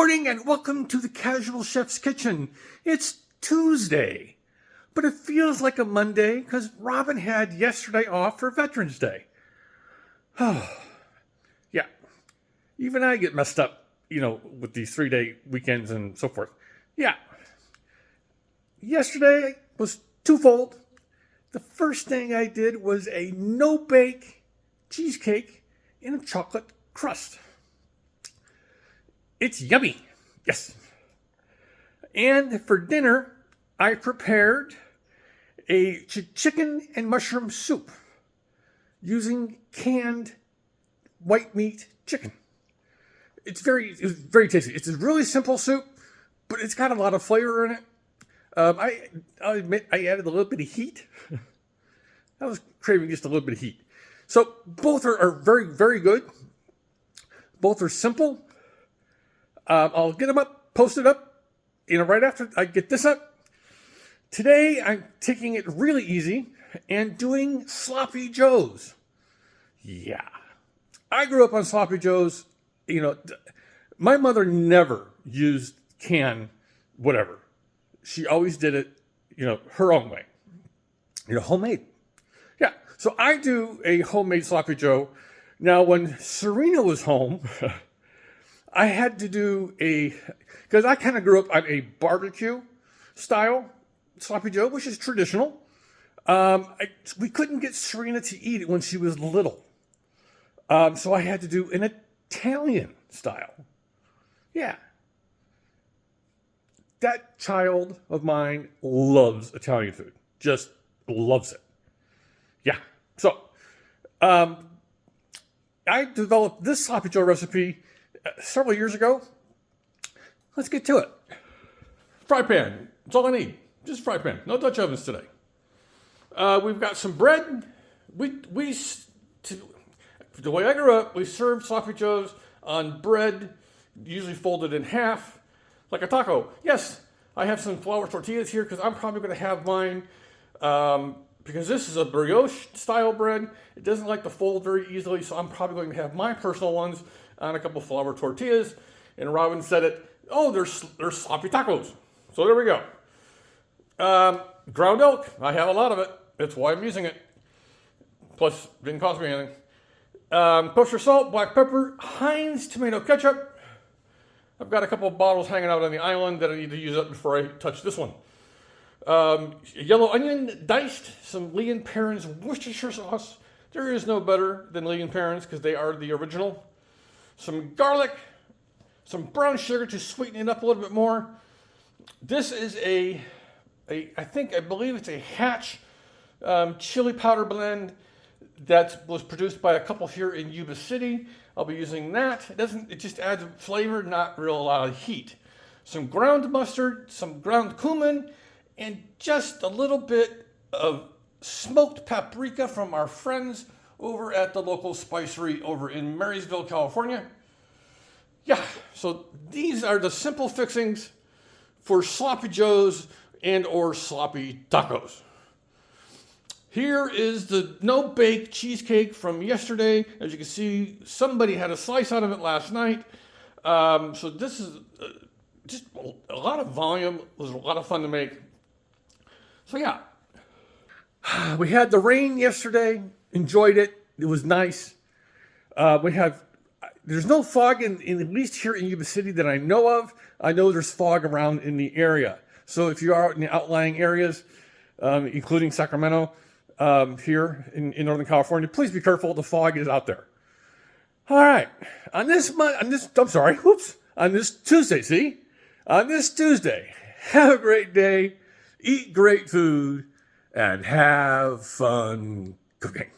morning and welcome to the Casual Chef's Kitchen. It's Tuesday, but it feels like a Monday because Robin had yesterday off for Veterans Day. Oh, yeah. Even I get messed up, with these 3-day weekends and so forth. Yeah. Yesterday was twofold. The first thing I did was a no-bake cheesecake in a chocolate crust. It's yummy. Yes. And for dinner, I prepared a chicken and mushroom soup using canned white meat chicken. It's very tasty. It's a really simple soup, but it's got a lot of flavor in it. I'll admit I added a little bit of heat. I was craving just a little bit of heat. So both are very, very good. Both are simple. I'll get them up, post it up, right after I get this up. Today, I'm taking it really easy and doing sloppy joes. Yeah. I grew up on sloppy joes. My mother never used canned whatever. She always did it, her own way. Homemade. Yeah. So I do a homemade sloppy joe. Now, when Serena was home, I had to do because I kind of grew up on a barbecue style sloppy joe, which is traditional. We couldn't get Serena to eat it when she was little. So I had to do an Italian style. Yeah. That child of mine loves Italian food. Just loves it. Yeah. So, I developed this sloppy joe recipe several years ago. Let's get to it. Fry pan. That's all I need. Just fry pan. No Dutch ovens today. We've got some bread. The way I grew up, we served sloppy joes on bread, usually folded in half, like a taco. Yes, I have some flour tortillas here because I'm probably going to have mine because this is a brioche style bread. It doesn't like to fold very easily, so I'm probably going to have my personal ones on a couple flour tortillas. And Robin said it, they're sloppy tacos. So there we go. Ground elk, I have a lot of it. That's why I'm using it. Plus, it didn't cost me anything. Kosher salt, black pepper, Heinz tomato ketchup. I've got a couple of bottles hanging out on the island that I need to use up before I touch this one. Yellow onion, diced, some Lee & Perrins Worcestershire sauce. There is no better than Lee & Perrins because they are the original. Some garlic, some brown sugar to sweeten it up a little bit more. This is I believe it's a Hatch chili powder blend that was produced by a couple here in Yuba City. I'll be using that. It just adds flavor, not real a lot of heat. Some ground mustard, some ground cumin, and just a little bit of smoked paprika from our friends over at the local spicery over in Marysville, California. Yeah, so these are the simple fixings for sloppy joes and or sloppy tacos. Here is the no-bake cheesecake from yesterday. As you can see, somebody had a slice out of it last night. So this is just a lot of volume. It was a lot of fun to make. So yeah, we had the rain yesterday. Enjoyed it. It was nice. There's no fog in at least here in Yuba City that I know of. I know there's fog around in the area. So if you are out in the outlying areas, including Sacramento, here in Northern California, please be careful. The fog is out there. All right. On this Tuesday, have a great day, eat great food, and have fun cooking.